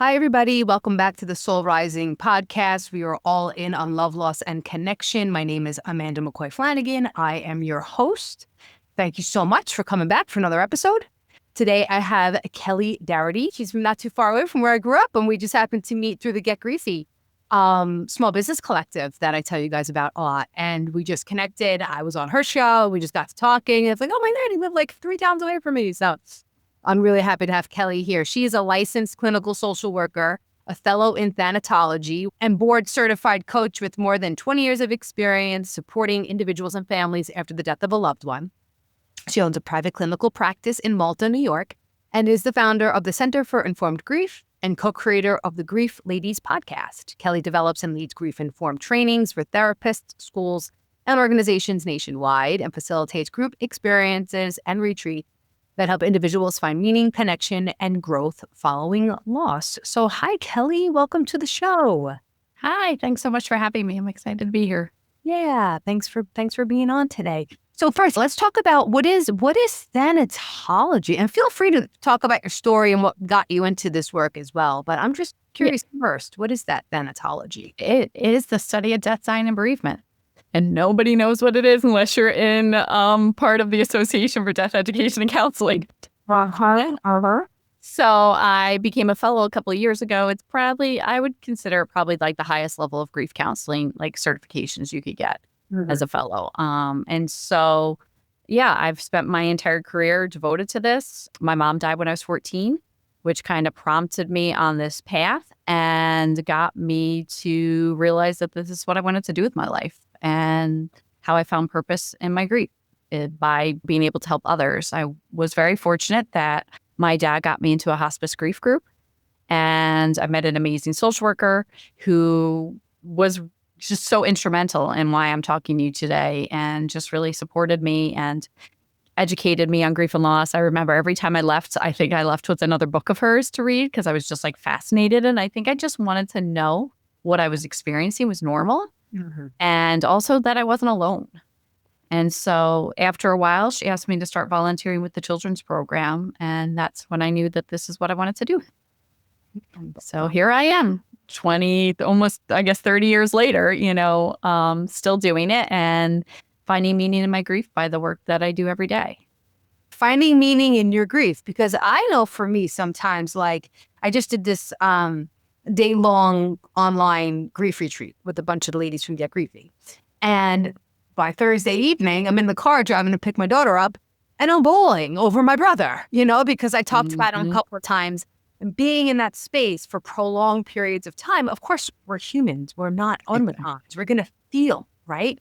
Hi, everybody. Welcome back to the Soul Rising podcast. We are all in on love, loss, and connection. My name is Amanda McCoy Flanagan. I am your host. Thank you so much for coming back for another episode. Today, I have Kelly Daugherty. She's from not too far away from where I grew up, and we just happened to meet through the Get Griefy small business collective that I tell you guys about a lot. And we just connected. I was on her show. We just got to talking. It's like, oh my God, he lived like 3 towns away from me. So I'm really happy to have Kelly here. She is a licensed clinical social worker, a fellow in thanatology, and board certified coach with more than 20 years of experience supporting individuals and families after the death of a loved one. She owns a private clinical practice in Malta, New York, and is the founder of the Center for Informed Grief and co-creator of the Grief Ladies podcast. Kelly develops and leads grief-informed trainings for therapists, schools, and organizations nationwide, and facilitates group experiences and retreats that help individuals find meaning, connection, and growth following loss. So hi, Kelly. Welcome to the show. Hi. Thanks so much for having me. I'm excited to be here. Yeah. Thanks for being on today. So first, let's talk about what is thanatology, and feel free to talk about your story and what got you into this work as well. But I'm just curious first, what is that thanatology? It is the study of death, dying, and bereavement. And nobody knows what it is unless you're in part of the Association for Death Education and Counseling. So I became a fellow a couple of years ago. It's probably, I would consider probably like the highest level of grief counseling, like certifications you could get as a fellow. And so, yeah, I've spent my entire career devoted to this. My mom died when I was 14, which kind of prompted me on this path and got me to realize that this is what I wanted to do with my life and how I found purpose in my grief by being able to help others. I was very fortunate that my dad got me into a hospice grief group, and I met an amazing social worker who was just so instrumental in why I'm talking to you today, and just really supported me and educated me on grief and loss. I remember every time I left, I think I left with another book of hers to read because I was just like fascinated. And I think I just wanted to know what I was experiencing was normal. And also that I wasn't alone. And so after a while, she asked me to start volunteering with the children's program. And that's when I knew that this is what I wanted to do. So here I am, 20, almost, I guess, 30 years later, still doing it and finding meaning in my grief by the work that I do every day. Finding meaning in your grief, because I know for me sometimes, like I just did this day-long online grief retreat with a bunch of the ladies from Get Griefy. And by Thursday evening, I'm in the car driving to pick my daughter up, and I'm bawling over my brother, because I talked about him a couple of times. And being in that space for prolonged periods of time, of course, we're humans. We're not automatons. We're going to feel, right?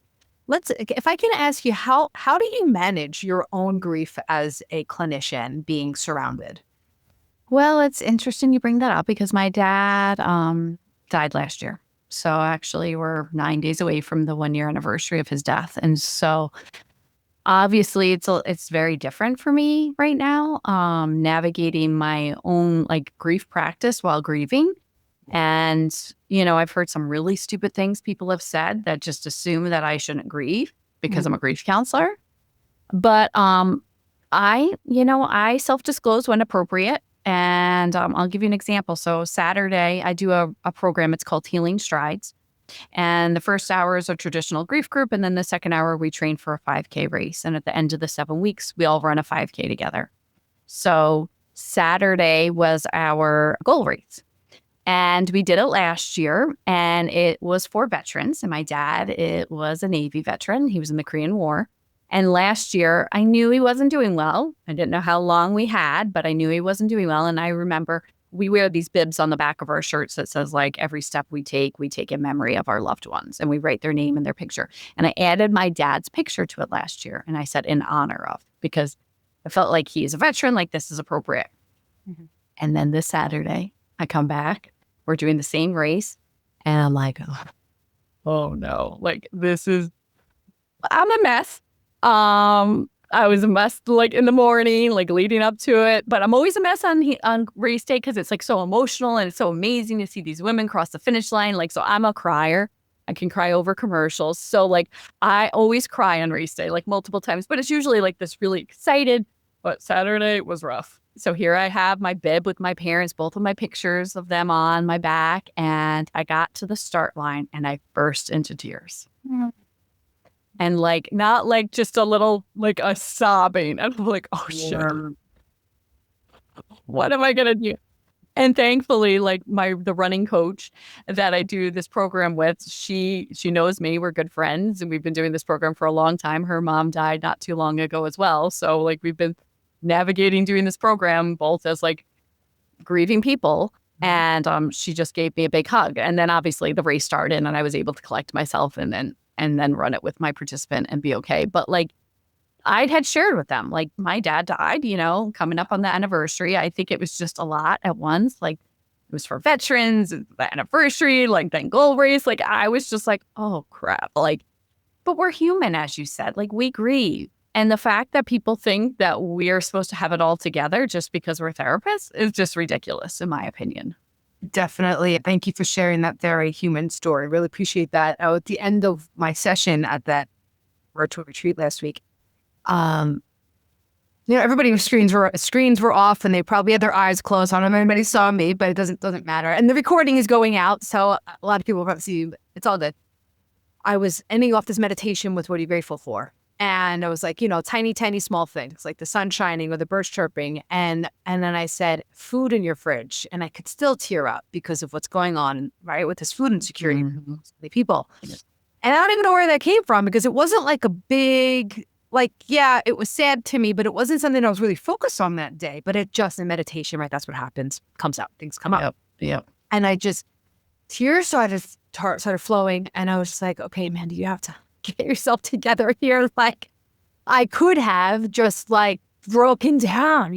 If I can ask you, how do you manage your own grief as a clinician being surrounded? Well, it's interesting you bring that up because my dad died last year. So actually we're 9 days away from the 1-year anniversary of his death. And so obviously it's very different for me right now, navigating my own like grief practice while grieving. And, I've heard some really stupid things people have said that just assume that I shouldn't grieve because I'm a grief counselor. But I self-disclose when appropriate. And I'll give you an example. So Saturday, I do a program. It's called Healing Strides. And the first hour is a traditional grief group. And then the second hour, we train for a 5K race. And at the end of the 7 weeks, we all run a 5K together. So Saturday was our goal race. And we did it last year. And it was for veterans. And my dad, it was a Navy veteran. He was in the Korean War. And last year, I knew he wasn't doing well. I didn't know how long we had, but I knew he wasn't doing well. And I remember we wear these bibs on the back of our shirts that says, like, every step we take in memory of our loved ones. And we write their name and their picture. And I added my dad's picture to it last year. And I said, in honor of, because I felt like he is a veteran, like this is appropriate. And then this Saturday, I come back. We're doing the same race. And I'm like, oh no, like I'm a mess. I was a mess like in the morning, like leading up to it, but I'm always a mess on race day because it's like so emotional and it's so amazing to see these women cross the finish line. Like, so I'm a crier. I can cry over commercials. So like I always cry on race day, like multiple times, but it's usually like this really excited, but Saturday was rough. So here I have my bib with my parents, both of my pictures of them on my back. And I got to the start line and I burst into tears. And like, not like just a little, like a sobbing. And I'm like, oh shit, what am I going to do? And thankfully, like the running coach that I do this program with, she knows me. We're good friends, and we've been doing this program for a long time. Her mom died not too long ago as well. So like we've been navigating doing this program both as like grieving people, and she just gave me a big hug. And then obviously the race started, and I was able to collect myself and then run it with my participant and be okay. But like I had shared with them, like my dad died, coming up on the anniversary. I think it was just a lot at once. Like it was for veterans, the anniversary, like then goal race. Like I was just like, oh crap. Like, but we're human, as you said, like we grieve. And the fact that people think that we're supposed to have it all together just because we're therapists is just ridiculous, in my opinion. Definitely. Thank you for sharing that very human story. Really appreciate that. At the end of my session at that virtual retreat last week, everybody's screens were off and they probably had their eyes closed. I don't know if anybody saw me, but it doesn't matter. And the recording is going out, so a lot of people will probably see you. It's all good. I was ending off this meditation with what are you grateful for? And I was like, tiny, tiny, small things like the sun shining or the birds chirping. And then I said, food in your fridge. And I could still tear up because of what's going on, right, with this food insecurity for so many people. And I don't even know where that came from because it wasn't like a big, it was sad to me, but it wasn't something I was really focused on that day. But it just in meditation, right, that's what happens. Comes out, things come up. Yep. And I just, tears started flowing. And I was just like, okay, Amanda, you have to get yourself together here. Like I could have just like broken down,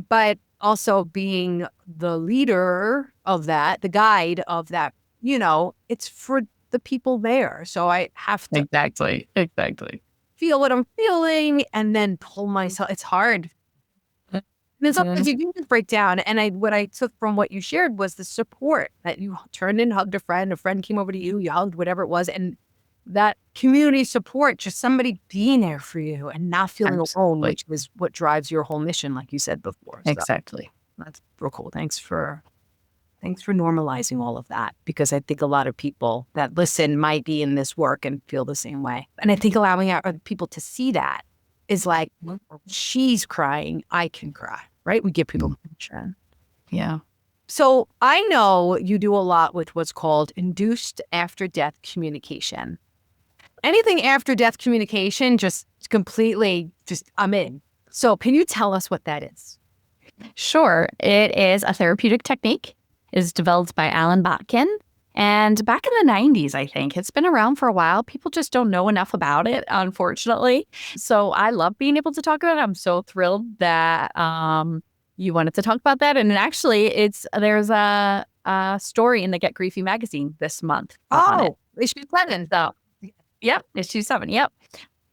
but also being the leader of that, the guide of that, it's for the people there. So I have to exactly feel what I'm feeling and then pull myself. It's hard. And sometimes you can just break down. And what I took from what you shared was the support that you turned and hugged a friend came over to you, you hugged whatever it was. And that community support, just somebody being there for you and not feeling alone, which is what drives your whole mission, like you said before. So exactly. That's real cool. Thanks for normalizing all of that, because I think a lot of people that listen might be in this work and feel the same way. And I think allowing other people to see that is like, she's crying, I can cry, right? We give people permission. Yeah. So I know you do a lot with what's called Induced After Death Communication. Anything after death communication, just completely, I'm in. So can you tell us what that is? Sure. It is a therapeutic technique. It is developed by Alan Botkin. And back in the 90s, I think. It's been around for a while. People just don't know enough about it, unfortunately. So I love being able to talk about it. I'm so thrilled that you wanted to talk about that. And actually, there's a story in the Get Griefy magazine this month. Issue 7. So, yep, issue 7. Yep.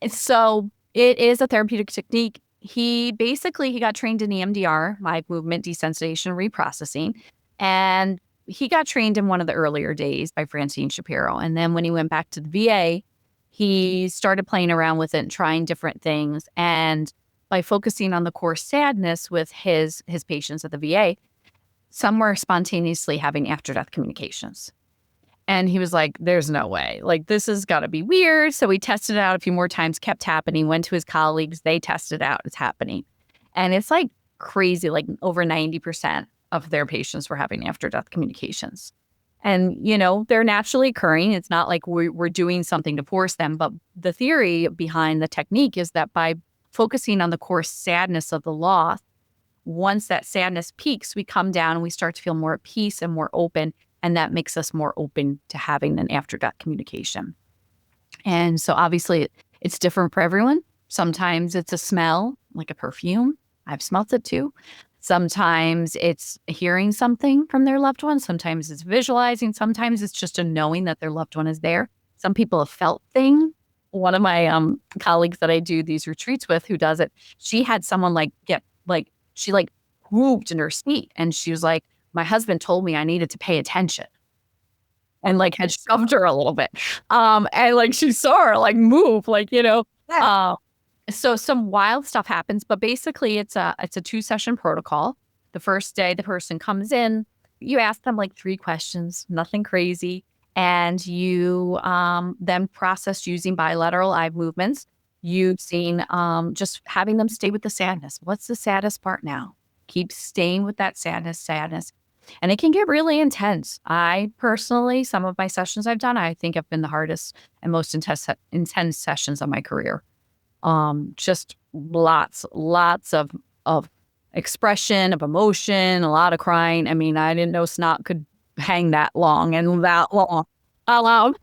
And so it is a therapeutic technique. He got trained in EMDR, mind movement desensitization reprocessing. And he got trained in one of the earlier days by Francine Shapiro. And then when he went back to the VA, he started playing around with it and trying different things. And by focusing on the core sadness with his patients at the VA, some were spontaneously having after-death communications. And he was like, there's no way. Like, this has got to be weird. So he tested it out a few more times, kept happening, went to his colleagues. They tested it out. It's happening. And it's like crazy, like over 90% of their patients were having after-death communications. And, they're naturally occurring. It's not like we're doing something to force them. But the theory behind the technique is that by focusing on the core sadness of the loss, once that sadness peaks, we come down and we start to feel more at peace and more open. And that makes us more open to having an after-death communication. And so obviously it's different for everyone. Sometimes it's a smell, like a perfume. I've smelt it too. Sometimes it's hearing something from their loved one. Sometimes it's visualizing. Sometimes it's just a knowing that their loved one is there. Some people have felt things. One of my colleagues that I do these retreats with who does it, she had someone she whooped in her seat. And she was like, my husband told me I needed to pay attention, and had shoved her a little bit. And she saw her move, Yeah. So some wild stuff happens, but basically it's a 2-session protocol. The first day the person comes in, you ask them like 3 questions, nothing crazy, and you then process using bilateral eye movements, using just having them stay with the sadness. What's the saddest part now? Keep staying with that sadness. And it can get really intense. I personally, some of my sessions I've done, I think have been the hardest and most intense sessions of my career. Just lots of expression, of emotion, a lot of crying. I mean, I didn't know snot could hang that long and that long out.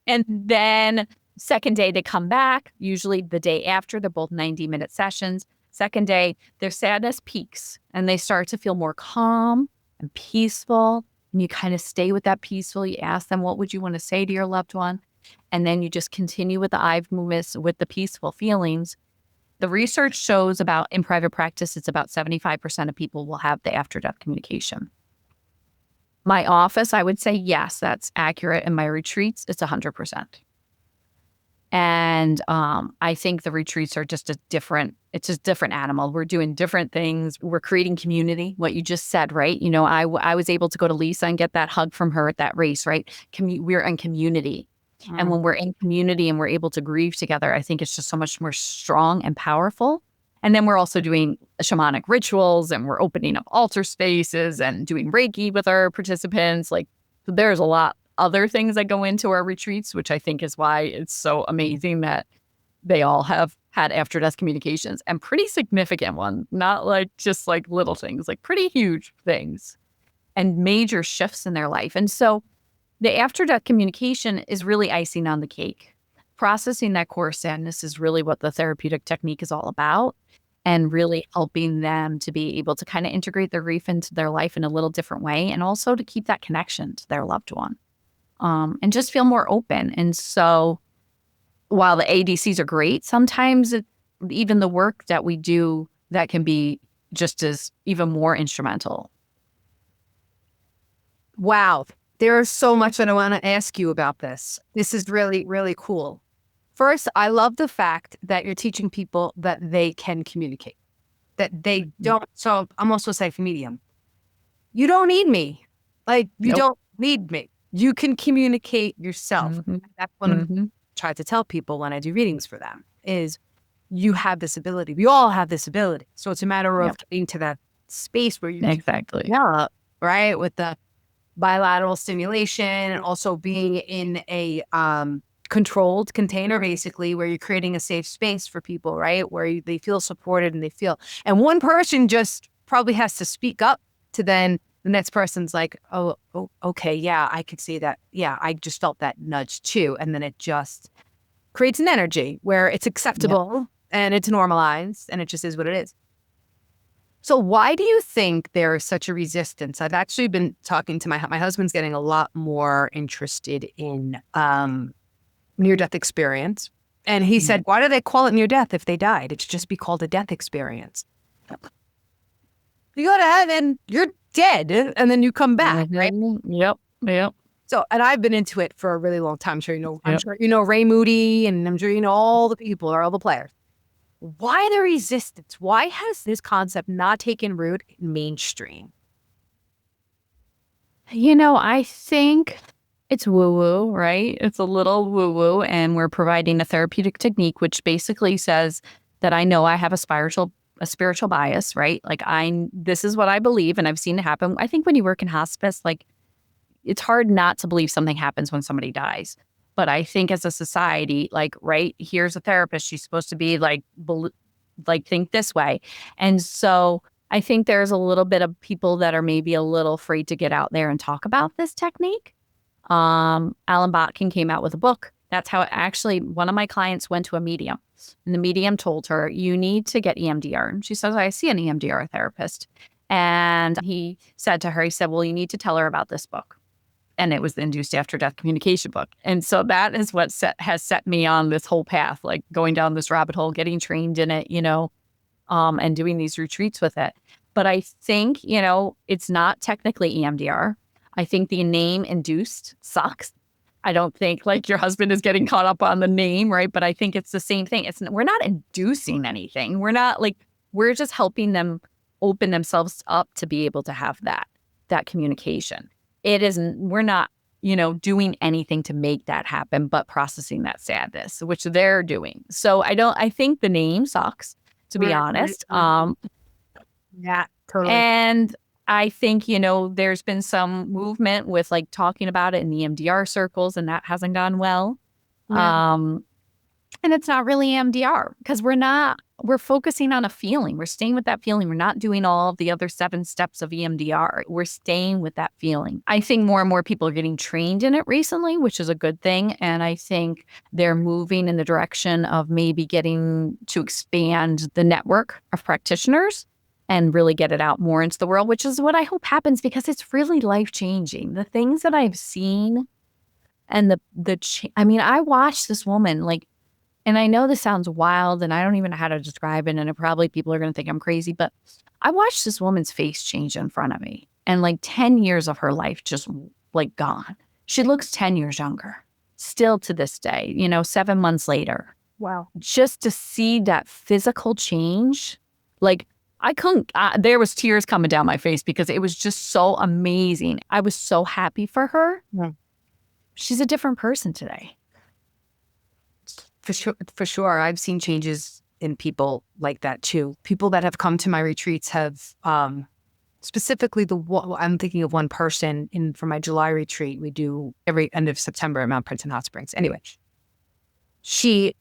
And then second day they come back, usually the day after. They're both 90-minute sessions. Second day, their sadness peaks and they start to feel more calm and peaceful. And you kind of stay with that peaceful. You ask them, what would you want to say to your loved one? And then you just continue with the eye movements with the peaceful feelings. The research shows in private practice, it's about 75% of people will have the after-death communication. My office, I would say, yes, that's accurate. In my retreats, it's 100%. And I think the retreats are just it's a different animal. We're doing different things. We're creating community, what you just said, right? You know, I was able to go to Lisa and get that hug from her at that race, right? We're in community. And when we're in community and we're able to grieve together, I think it's just so much more strong and powerful. And then we're also doing shamanic rituals and we're opening up altar spaces and doing Reiki with our participants. Like, there's a lot other things that go into our retreats, which I think is why it's so amazing that they all have had after-death communications, and pretty significant ones, not like just like little things, like pretty huge things and major shifts in their life. And so the after-death communication is really icing on the cake. Processing that core sadness is really what the therapeutic technique is all about, and really helping them to be able to kind of integrate their grief into their life in a little different way, and also to keep that connection to their loved one, and just feel more open. And so while the ADCs are great, sometimes even the work that we do that can be just as even more instrumental. Wow. There's so much that I want to ask you about this. This is really, really cool. First, I love the fact that you're teaching people that they can communicate, that they don't. So I'm also saying for medium, you don't need me. Like, you don't need me. You can communicate yourself. That's what I try to tell people when I do readings for them is you have this ability. We all have this ability. So it's a matter of getting to that space where you exactly can, right? With the bilateral stimulation and also being in a controlled container, basically, where you're creating a safe space for people, right? Where they feel supported and one person just probably has to speak up to then the next person's like, oh, okay, yeah, I could see that. Yeah, I just felt that nudge too. And then it just creates an energy where it's acceptable and it's normalized and it just is what it is. So why do you think there is such a resistance? I've actually been talking to my husband's getting a lot more interested in near-death experience. And he said, why do they call it near-death if they died? It should just be called a death experience. You go to heaven, you're dead, and then you come back, right? Yep. So, and I've been into it for a really long time. I'm sure you know Ray Moody, and I'm sure you know all the people or all the players. Why the resistance? Why has this concept not taken root in mainstream? You know, I think it's woo-woo, right? It's a little woo-woo, and we're providing a therapeutic technique, which basically says that I know I have a spiritual bias, right? Like this is what I believe, and I've seen it happen. I think when you work in hospice, like, it's hard not to believe something happens when somebody dies. But I think as a society, like, right, here's a therapist, she's supposed to be like think this way. And so I think there's a little bit of people that are maybe a little afraid to get out there and talk about this technique. Alan Botkin came out with a book. That's how one of my clients went to a medium, and the medium told her, you need to get EMDR. And she says, I see an EMDR therapist. And he said to her, he said, well, you need to tell her about this book. And it was the Induced After Death Communication book. And so that is what has set me on this whole path, like going down this rabbit hole, getting trained in it, and doing these retreats with it. But I think, it's not technically EMDR. I think the name induced sucks. I don't think like your husband is getting caught up on the name, right? But I think it's the same thing. We're not inducing anything. We're not like, we're just helping them open themselves up to be able to have that communication. It isn't, we're not, doing anything to make that happen, but processing that sadness, which they're doing. So I think the name sucks, to be honest. Yeah, totally. And I think, there's been some movement with like talking about it in the EMDR circles, and that hasn't gone well. Yeah. And it's not really EMDR because we're focusing on a feeling. We're staying with that feeling. We're not doing all of the other 7 steps of EMDR. We're staying with that feeling. I think more and more people are getting trained in it recently, which is a good thing. And I think they're moving in the direction of maybe getting to expand the network of practitioners and really get it out more into the world, which is what I hope happens because it's really life-changing. The things that I've seen and I watched this woman and I know this sounds wild and I don't even know how to describe it. And probably people are going to think I'm crazy, but I watched this woman's face change in front of me and 10 years of her life just gone. She looks 10 years younger still to this day, 7 months later. Wow. Just to see that physical change, I couldn't, there was tears coming down my face because it was just so amazing. I was so happy for her. Yeah. She's a different person today. For sure. I've seen changes in people like that too. People that have come to my retreats have, specifically I'm thinking of one person for my July retreat. We do every end of September at Mount Princeton Hot Springs. Anyway, these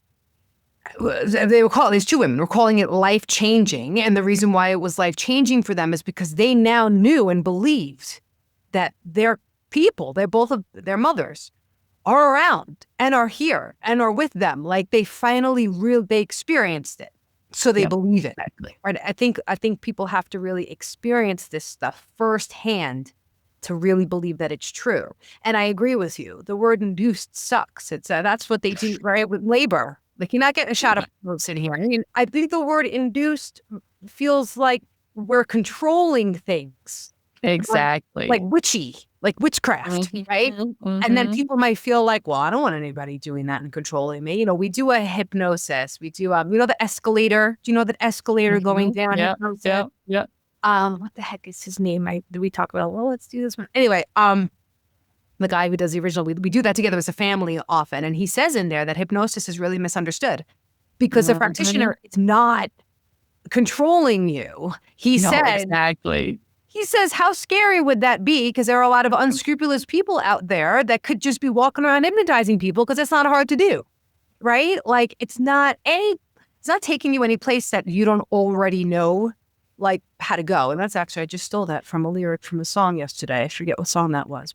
2 women were calling it life-changing. And the reason why it was life-changing for them is because they now knew and believed that their people, their mothers, are around and are here and are with them. They finally they experienced it. So they believe it. Exactly. Right. I think people have to really experience this stuff firsthand to really believe that it's true. And I agree with you. The word induced sucks. It's that's what they do, right? With labor. You're not getting a shot of in here. I mean, I think the word induced feels like we're controlling things. Exactly. Like witchy, like witchcraft, right? Mm-hmm. And then people might feel like, well, I don't want anybody doing that and controlling me. We do a hypnosis. We do, the escalator. Do you know that escalator going down? Yeah. What the heck is his name? Did we talk about, well, let's do this one. Anyway, the guy who does the original, we do that together as a family often. And he says in there that hypnosis is really misunderstood because the practitioner is not controlling you. He says, how scary would that be? Because there are a lot of unscrupulous people out there that could just be walking around hypnotizing people because it's not hard to do, right? It's not taking you any place that you don't already know, how to go. And that's actually, I just stole that from a lyric from a song yesterday. I forget what song that was.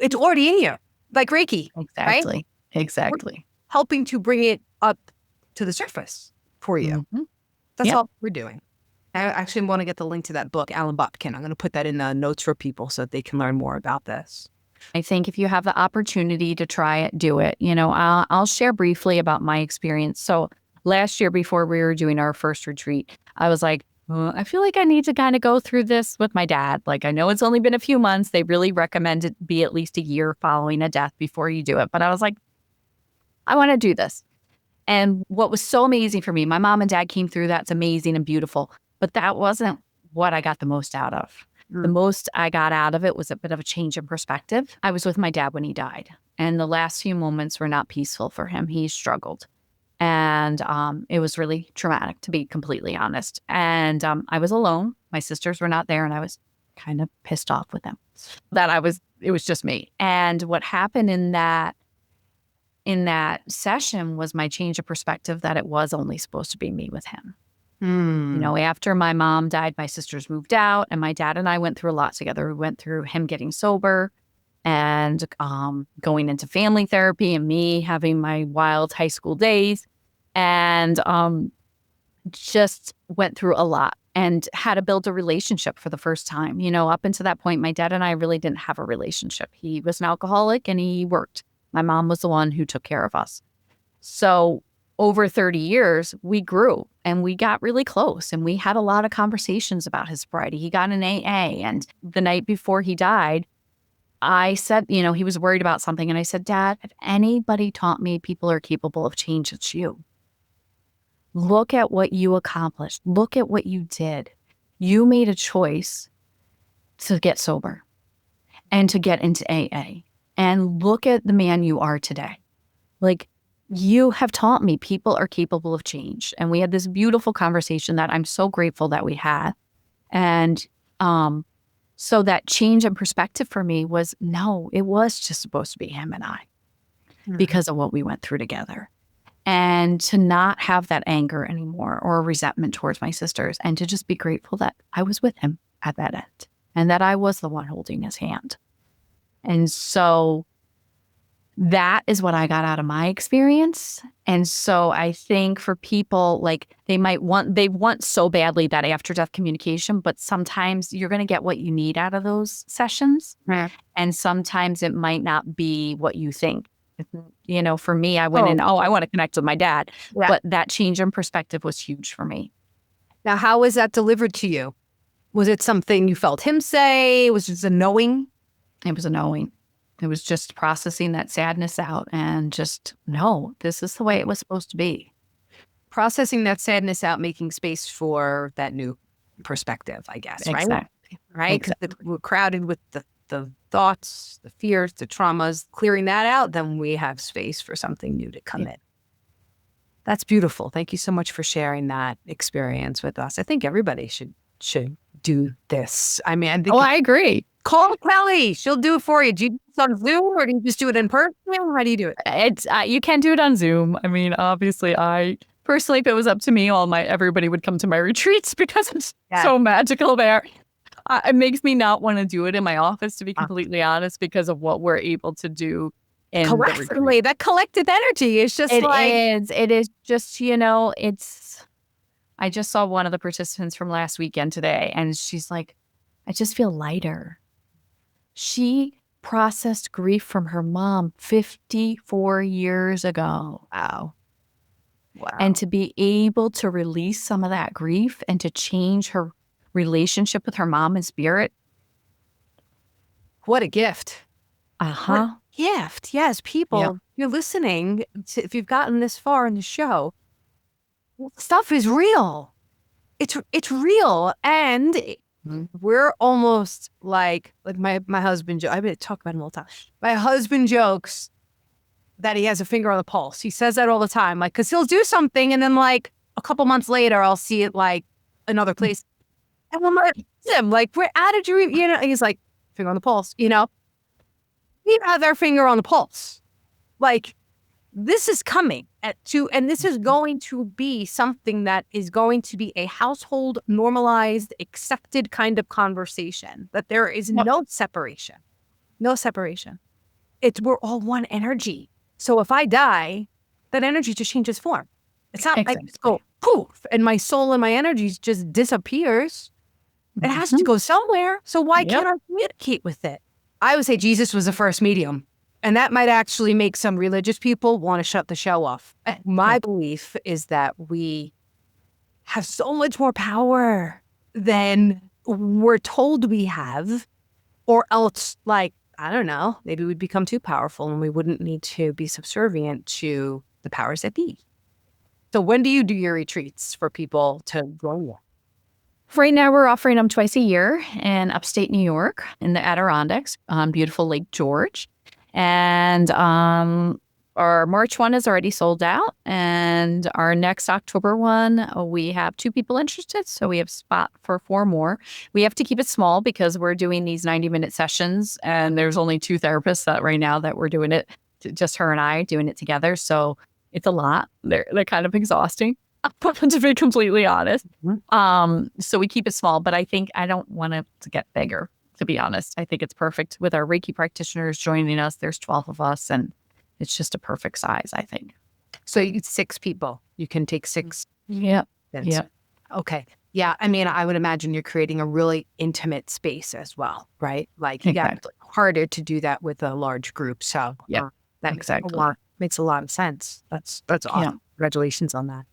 It's already in you, like Reiki. Exactly. Right? Exactly. We're helping to bring it up to the surface for you. Mm-hmm. That's all we're doing. I actually want to get the link to that book, Alan Botkin. I'm going to put that in the notes for people so that they can learn more about this. I think if you have the opportunity to try it, do it. I'll share briefly about my experience. So last year, before we were doing our first retreat, I was like, I feel like I need to kind of go through this with my dad. I know it's only been a few months. They really recommend it be at least a year following a death before you do it. But I was like, I want to do this. And what was so amazing for me, my mom and dad came through. That's amazing and beautiful. But that wasn't what I got the most out of. The most I got out of it was a bit of a change in perspective. I was with my dad when he died. And the last few moments were not peaceful for him. He struggled. And it was really traumatic, to be completely honest. And I was alone. My sisters were not there. And I was kind of pissed off with them it was just me. And what happened in that session was my change of perspective that it was only supposed to be me with him. After my mom died, my sisters moved out, and my dad and I went through a lot together. We went through him getting sober and going into family therapy and me having my wild high school days, and just went through a lot and had to build a relationship for the first time. Up until that point, my dad and I really didn't have a relationship. He was an alcoholic and he worked. My mom was the one who took care of us. So over 30 years, we grew and we got really close and we had a lot of conversations about his sobriety. He got an AA, and the night before he died, I said, he was worried about something. And I said, Dad, if anybody taught me people are capable of change, it's you. Look at what you accomplished. Look at what you did. You made a choice to get sober and to get into AA. And look at the man you are today. Like, you have taught me people are capable of change. And we had this beautiful conversation that I'm so grateful that we had. And so that change in perspective for me was, no, it was just supposed to be him and I because of what we went through together. And to not have that anger anymore or resentment towards my sisters, and to just be grateful that I was with him at that end and that I was the one holding his hand. And so that is what I got out of my experience. And so I think for people, like, they want so badly that after death communication, but sometimes you're going to get what you need out of those sessions. And sometimes it might not be what you think. For me, I went in, I want to connect with my dad. Yeah. But that change in perspective was huge for me. Now, how was that delivered to you? Was it something you felt him say? Was it just a knowing? It was a knowing. It was just processing that sadness out and just, no, this is the way it was supposed to be. Processing that sadness out, making space for that new perspective, I guess, right? Exactly. Right? Because we're crowded with the thoughts, the fears, the traumas. Clearing that out, then we have space for something new to come in. That's beautiful. Thank you so much for sharing that experience with us. I think everybody should do this. I mean, I agree. Call Kelly. She'll do it for you. Do you do it on Zoom or do you just do it in person? How do you do it? It's you can do it on Zoom. I mean, obviously, I personally, if it was up to me, everybody would come to my retreats because it's so magical there. It makes me not want to do it in my office, to be completely honest, because of what we're able to do. Collectively, that collective energy is just It is just, I just saw one of the participants from last weekend today, and she's like, I just feel lighter. She processed grief from her mom 54 years ago. Wow. And to be able to release some of that grief and to change her relationship with her mom in spirit. What a gift. Uh-huh. What a gift. Yes, people, you're listening. If you've gotten this far in the show, stuff is real. It's real. And we're almost like my husband, I talk about him all the time. My husband jokes that he has a finger on the pulse. He says that all the time, like, because he'll do something and then like a couple months later, I'll see it like another place. And I'm like, him, like, where, how did you, he's like, finger on the pulse, we have our finger on the pulse. Like, this is coming and this is going to be something that is going to be a household normalized, accepted kind of conversation, that there is no separation. We're all one energy. So if I die, that energy just changes form. It's not like I just go poof and my soul and my energy just disappears. It has to go somewhere. So why can't I communicate with it? I would say Jesus was the first medium. And that might actually make some religious people want to shut the show off. My belief is that we have so much more power than we're told we have, or else, like, I don't know, maybe we'd become too powerful and we wouldn't need to be subservient to the powers that be. So when do you do your retreats for people to join you? Right now, we're offering them twice a year in upstate New York in the Adirondacks on beautiful Lake George. And our March one is already sold out. And our next October one, we have 2 people interested. So we have spot for 4 more. We have to keep it small because we're doing these 90-minute sessions. And there's only 2 therapists that right now that we're doing it, just her and I doing it together. So it's a lot. They're kind of exhausting, to be completely honest. So we keep it small, but I think I don't want it to get bigger, to be honest. I think it's perfect with our Reiki practitioners joining us. There's 12 of us, and it's just a perfect size, I think. So you 6 people. You can take 6. Yep. Okay. Yeah. I mean, I would imagine you're creating a really intimate space as well, right? Like, harder to do that with a large group. So that makes a lot of sense. That's awesome. Congratulations on that.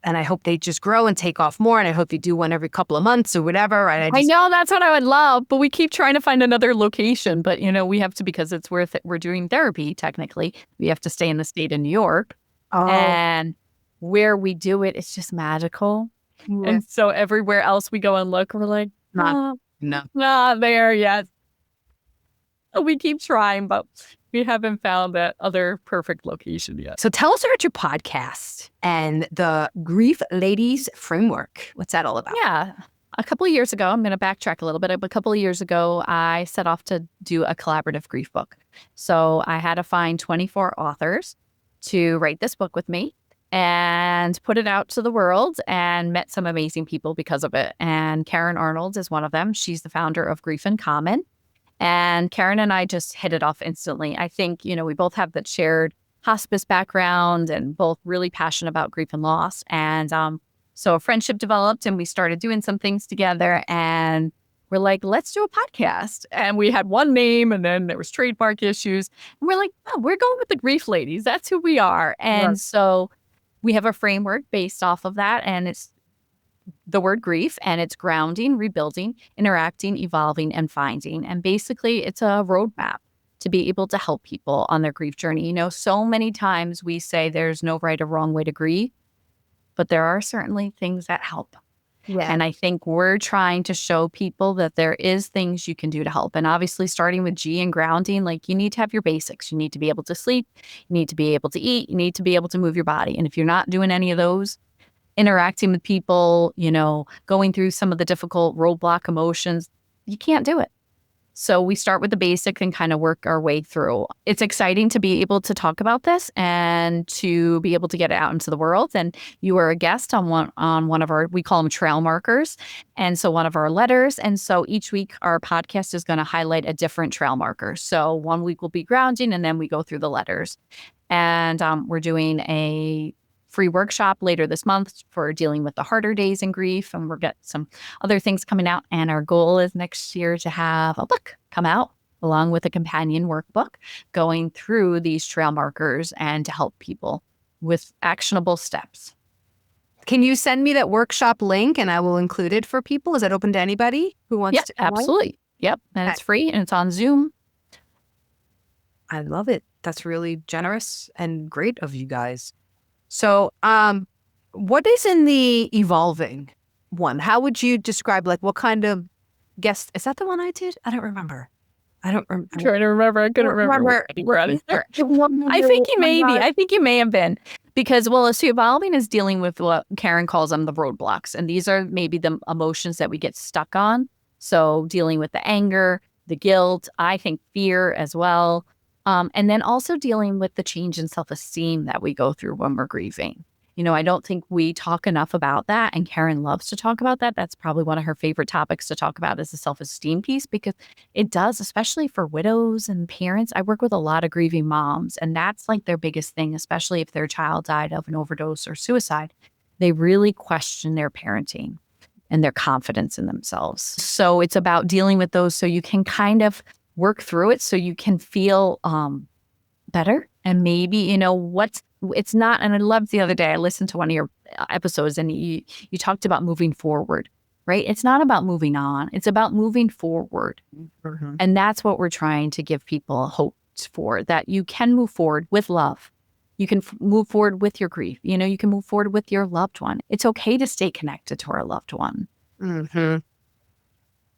And I hope they just grow and take off more. And I hope you do one every couple of months or whatever. And I know that's what I would love, but we keep trying to find another location. But, we have to, because it's worth it. We're doing therapy, technically. We have to stay in the state of New York. Oh. And where we do it, it's just magical. Yeah. And so everywhere else we go and look, we're like, not there yet. We keep trying, but we haven't found that other perfect location yet. So tell us about your podcast and the Grief Ladies Framework. What's that all about? Yeah. A couple of years ago, I'm going to backtrack a little bit. A couple of years ago, I set off to do a collaborative grief book. So I had to find 24 authors to write this book with me and put it out to the world, and met some amazing people because of it. And Karen Arnold is one of them. She's the founder of Grief in Common. And Karen and I just hit it off instantly. I think, we both have that shared hospice background and both really passionate about grief and loss. And so a friendship developed, and we started doing some things together, and we're like, let's do a podcast. And we had one name, and then there was trademark issues. And we're like, oh, we're going with the Grief Ladies. That's who we are. And so we have a framework based off of that. And it's the word grief, and it's grounding, rebuilding, interacting, evolving, and finding. And basically, it's a roadmap to be able to help people on their grief journey. So many times we say there's no right or wrong way to grieve, but there are certainly things that help. Yeah. And I think we're trying to show people that there is things you can do to help. And obviously, starting with G and grounding, like, you need to have your basics. You need to be able to sleep. You need to be able to eat. You need to be able to move your body. And if you're not doing any of those, interacting with people, going through some of the difficult roadblock emotions, you can't do it. So we start with the basics and kind of work our way through. It's exciting to be able to talk about this and to be able to get it out into the world. And you are a guest on one of our, we call them trail markers. And so one of our letters. And so each week our podcast is going to highlight a different trail marker. So one week will be grounding, and then we go through the letters. And we're doing a free workshop later this month for dealing with the harder days in grief. And we'll get some other things coming out. And our goal is next year to have a book come out along with a companion workbook going through these trail markers and to help people with actionable steps. Can you send me that workshop link and I will include it for people? Is that open to anybody who wants to? Absolutely. Yep. And it's free, and it's on Zoom. I love it. That's really generous and great of you guys. So what is in the evolving one? How would you describe, like, what kind of guest? Is that the one I did? I don't remember. I'm trying to remember. I couldn't remember. I think you may have been. Because, so evolving is dealing with what Karen calls them the roadblocks. And these are maybe the emotions that we get stuck on. So dealing with the anger, the guilt, I think fear as well. And then also dealing with the change in self-esteem that we go through when we're grieving. I don't think we talk enough about that. And Karen loves to talk about that. That's probably one of her favorite topics to talk about, is the self-esteem piece, because it does, especially for widows and parents. I work with a lot of grieving moms, and that's like their biggest thing, especially if their child died of an overdose or suicide. They really question their parenting and their confidence in themselves. So it's about dealing with those so you can kind of work through it so you can feel better. And maybe, it's not, and I loved the other day, I listened to one of your episodes, and you talked about moving forward, right? It's not about moving on. It's about moving forward. Mm-hmm. And that's what we're trying to give people hope for, that you can move forward with love. You can move forward with your grief. You can move forward with your loved one. It's okay to stay connected to our loved one. Mm-hmm.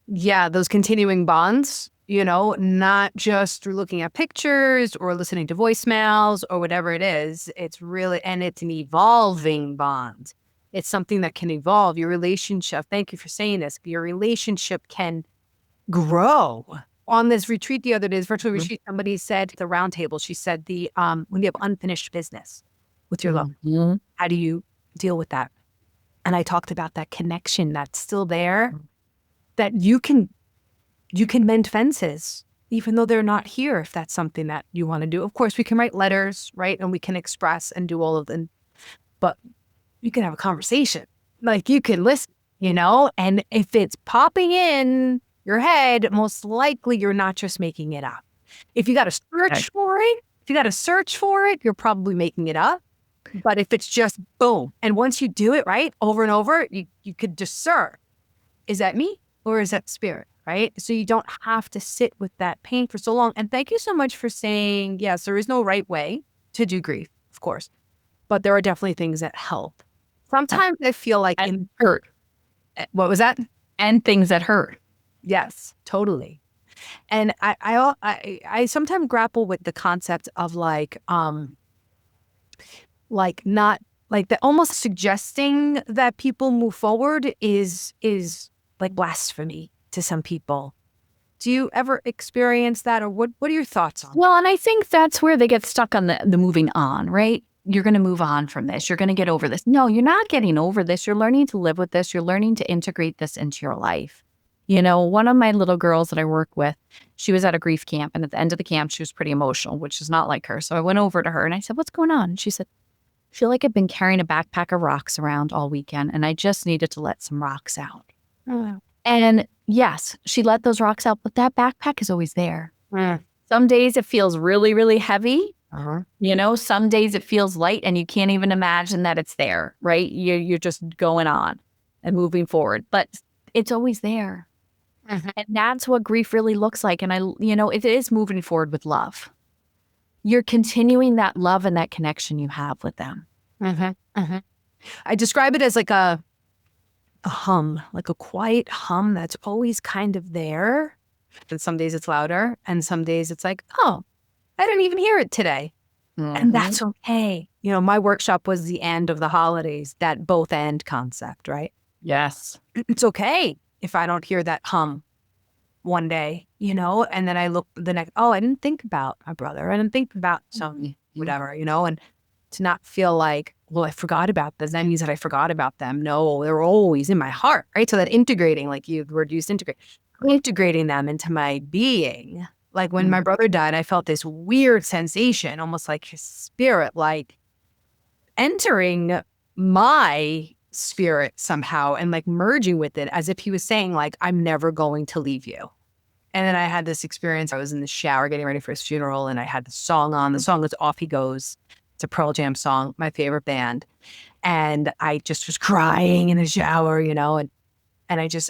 Yeah, those continuing bonds. Not just through looking at pictures or listening to voicemails or whatever it is. It's really, and it's an evolving bond. It's something that can evolve. Your relationship, thank you for saying this, your relationship can grow. On this retreat the other day, this virtual retreat, somebody said at the round table, she said, when you have unfinished business with your loved one, how do you deal with that? And I talked about that connection that's still there, that you can mend fences, even though they're not here, if that's something that you want to do. Of course, we can write letters, right? And we can express and do all of them. But you can have a conversation. Like, you can listen, and if it's popping in your head, most likely you're not just making it up. If you got to search for it, you're probably making it up. But if it's just boom, and once you do it right over and over, you could discern, is that me or is that spirit, right? So you don't have to sit with that pain for so long. And thank you so much for saying, yes, there is no right way to do grief, of course, but there are definitely things that help. Sometimes I feel like And hurt. What was that? And things that hurt. Yes, totally. And I sometimes grapple with the concept of like not like the almost suggesting that people move forward is like blasphemy to some people. Do you ever experience that, or what are your thoughts on that? Well, and I think that's where they get stuck on the moving on, right? You're going to move on from this. You're going to get over this. No, you're not getting over this. You're learning to live with this. You're learning to integrate this into your life. You know, one of my little girls that I work with, she was at a grief camp, and at the end of the camp, she was pretty emotional, which is not like her. So I went over to her and I said, "What's going on?" And she said, "I feel like I've been carrying a backpack of rocks around all weekend, and I just needed to let some rocks out." Oh. And yes, she let those rocks out, but that backpack is always there. Mm. Some days it feels really, really heavy. Uh-huh. You know, some days it feels light and you can't even imagine that it's there, right? You're just going on and moving forward, but it's always there. Mhm. And that's what grief really looks like. And it is moving forward with love. You're continuing that love and that connection you have with them. I describe it as like a hum, like a quiet hum that's always kind of there. And some days it's louder, and some days it's like, oh, I didn't even hear it today. And that's okay. You know, my workshop was the end of the holidays, that both end concept, right? Yes. It's okay if I don't hear that hum one day, you know, and then I look the next, oh, I didn't think about my brother. I didn't think about some whatever, you know, and to not feel like, well, I forgot about this. That means that I forgot about them. No, they're always in my heart, right? So that integrating, like the word used, integrating them into my being. Like when my brother died, I felt this weird sensation, almost like his spirit, like entering my spirit somehow and like merging with it as if he was saying like, I'm never going to leave you. And then I had this experience. I was in the shower getting ready for his funeral, and I had the song on. The song is Off He Goes. It's a Pearl Jam song, my favorite band. And I just was crying in the shower, you know, and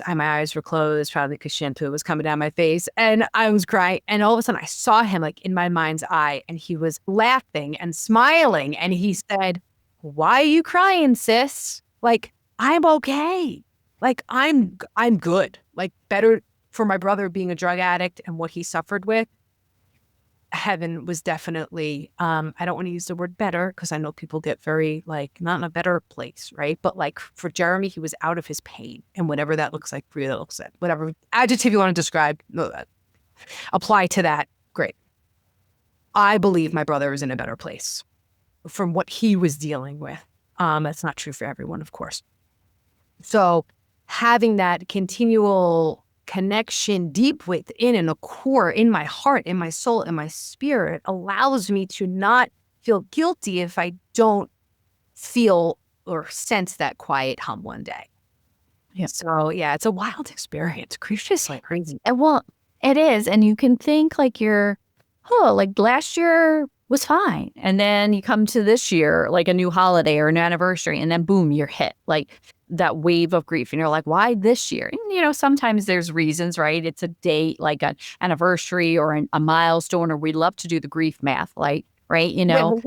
my eyes were closed, probably because shampoo was coming down my face. And I was crying. And all of a sudden I saw him like in my mind's eye, and he was laughing and smiling. And he said, "Why are you crying, sis? Like, I'm okay. Like, I'm good. Like, better for my brother being a drug addict and what he suffered with. Heaven was definitely, I don't want to use the word better because I know people get very like, not in a better place, right? But like for Jeremy, he was out of his pain, and whatever that looks like for you, that looks like whatever adjective you want to describe, apply to that. Great. I believe my brother is in a better place from what he was dealing with. That's not true for everyone, of course. So having that continual connection deep within, in a core, in my heart, in my soul, in my spirit, allows me to not feel guilty if I don't feel or sense that quiet hum one day. Yeah. So yeah, it's a wild experience. Grief is like crazy. And well, it is. And you can think like like last year was fine. And then you come to this year, like a new holiday or an anniversary, and then boom, you're hit. Like that wave of grief, and you're like, why this year? And you know, sometimes there's reasons, right? It's a date, like an anniversary or a milestone, or we love to do the grief math, like, right? You know,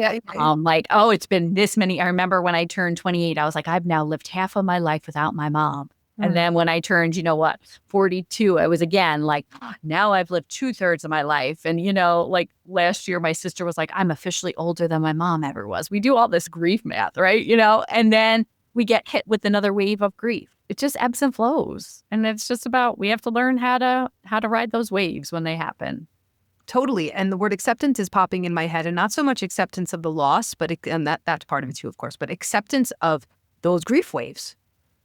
like, oh, it's been this many. I remember when I turned 28, I was like, I've now lived half of my life without my mom. And then when I turned, 42, I was again like, now I've lived 2/3 of my life. And, like last year, my sister was like, I'm officially older than my mom ever was. We do all this grief math, right? And then we get hit with another wave of grief. It just ebbs and flows. And it's just about, we have to learn how to ride those waves when they happen. Totally. And the word acceptance is popping in my head, and not so much acceptance of the loss, and that's part of it too, of course, but acceptance of those grief waves,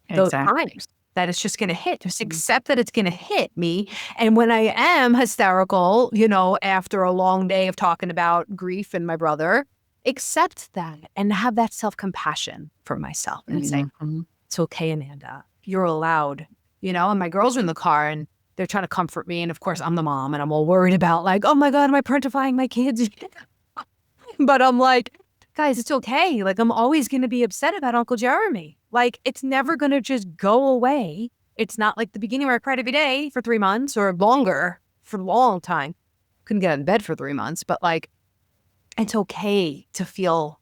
those times that it's just going to hit. Just accept that it's going to hit me. And when I am hysterical, after a long day of talking about grief and my brother, accept that and have that self-compassion for myself and say, it's okay, Amanda, you're allowed, and my girls are in the car and they're trying to comfort me. And of course I'm the mom and I'm all worried about like, oh my God, am I parentifying my kids? But I'm like, guys, it's okay. Like, I'm always going to be upset about Uncle Jeremy. Like, it's never going to just go away. It's not like the beginning where I cried every day for 3 months or longer for a long time. Couldn't get out of bed for 3 months, but like, it's okay to feel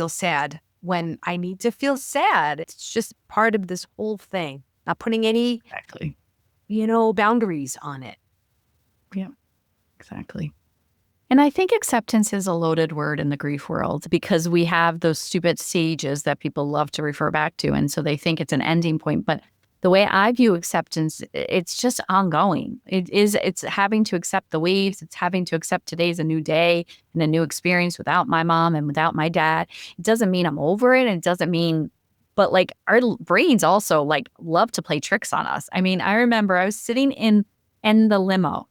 sad when I need to feel sad. It's just part of this whole thing. Not putting any, Exactly. Boundaries on it. Yeah, exactly. And I think acceptance is a loaded word in the grief world because we have those stupid stages that people love to refer back to. And so they think it's an ending point. But the way I view acceptance, it's just ongoing. It's having to accept the waves. It's having to accept today's a new day and a new experience without my mom and without my dad. It doesn't mean I'm over it. It doesn't mean, but like our brains also like love to play tricks on us. I mean, I remember I was sitting in the limo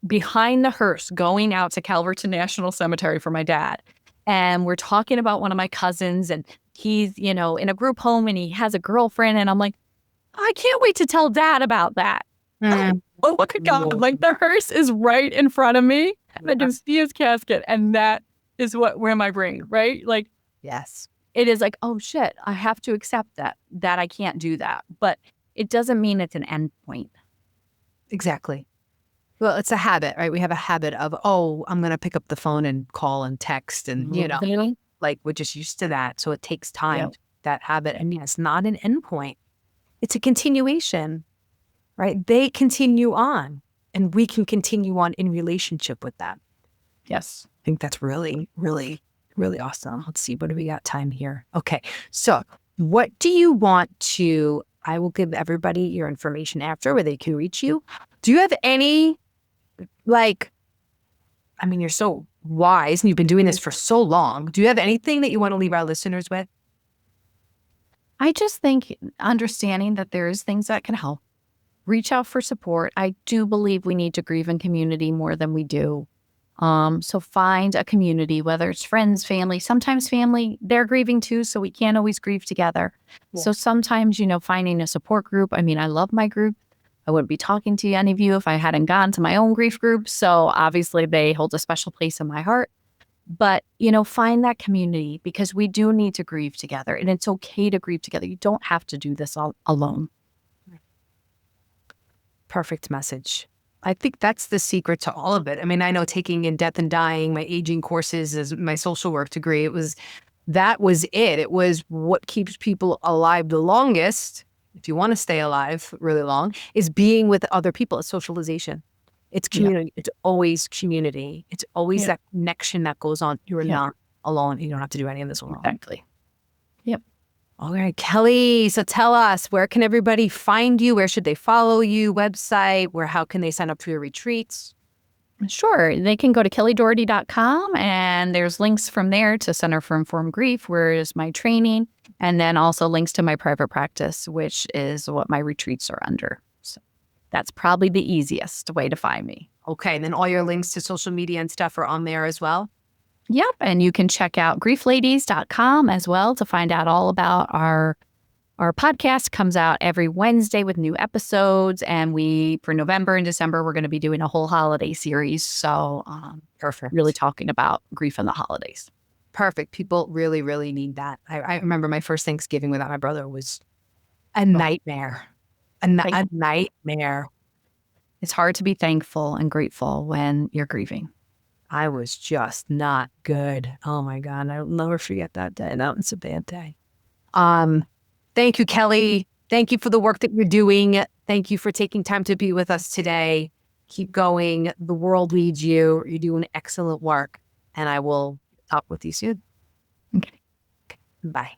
behind the hearse going out to Calverton National Cemetery for my dad. And we're talking about one of my cousins and he's, in a group home and he has a girlfriend. And I'm like, I can't wait to tell dad about that. Oh, look at God. Like the hearse is right in front of me. And I can see his casket. And that is where my brain, right? Like, Yes. it is like, oh shit, I have to accept that I can't do that. But it doesn't mean it's an end point. Exactly. Well, it's a habit, right? We have a habit of, I'm going to pick up the phone and call and text and, like we're just used to that. So it takes time, that habit. And it's not an endpoint. It's a continuation, right? They continue on and we can continue on in relationship with them. Yes. I think that's really, really, really awesome. Let's see, what do we got time here? Okay. So what do you want to, I will give everybody your information after where they can reach you. Do you have any, you're so wise and you've been doing this for so long. Do you have anything that you want to leave our listeners with? I just think understanding that there is things that can help. Reach out for support. I do believe we need to grieve in community more than we do. So find a community, whether it's friends, family, sometimes family, they're grieving too, so we can't always grieve together. Yeah. So sometimes, finding a support group. I mean, I love my group. I wouldn't be talking to any of you if I hadn't gone to my own grief group. So obviously they hold a special place in my heart. But, find that community because we do need to grieve together and it's okay to grieve together. You don't have to do this all alone. Perfect message. I think that's the secret to all of it. I mean, I know taking in death and dying, my aging courses as my social work degree, that was it. It was what keeps people alive the longest. If you want to stay alive really long, is being with other people. It's socialization. It's community. Yeah. It's always community. It's always that connection that goes on. You're not alone. You don't have to do any of this alone. Exactly. Yep. All right, Kelly. So tell us, where can everybody find you? Where should they follow you? Website? How can they sign up for your retreats? Sure. They can go to kellydaugherty.com and there's links from there to Center for Informed Grief, where is my training, and then also links to my private practice, which is what my retreats are under. So that's probably the easiest way to find me. Okay. And then all your links to social media and stuff are on there as well? Yep. And you can check out griefladies.com as well to find out all about our podcast. Comes out every Wednesday with new episodes. And for November and December, we're going to be doing a whole holiday series. So perfect. Really talking about grief in the holidays. Perfect. People really, really need that. I remember my first Thanksgiving without my brother was a nightmare. A nightmare. It's hard to be thankful and grateful when you're grieving. I was just not good. Oh my God. I'll never forget that day. That was a bad day. Thank you, Kelly. Thank you for the work that you're doing. Thank you for taking time to be with us today. Keep going. The world needs you. You're doing excellent work. And I will talk with you soon. Okay. Bye.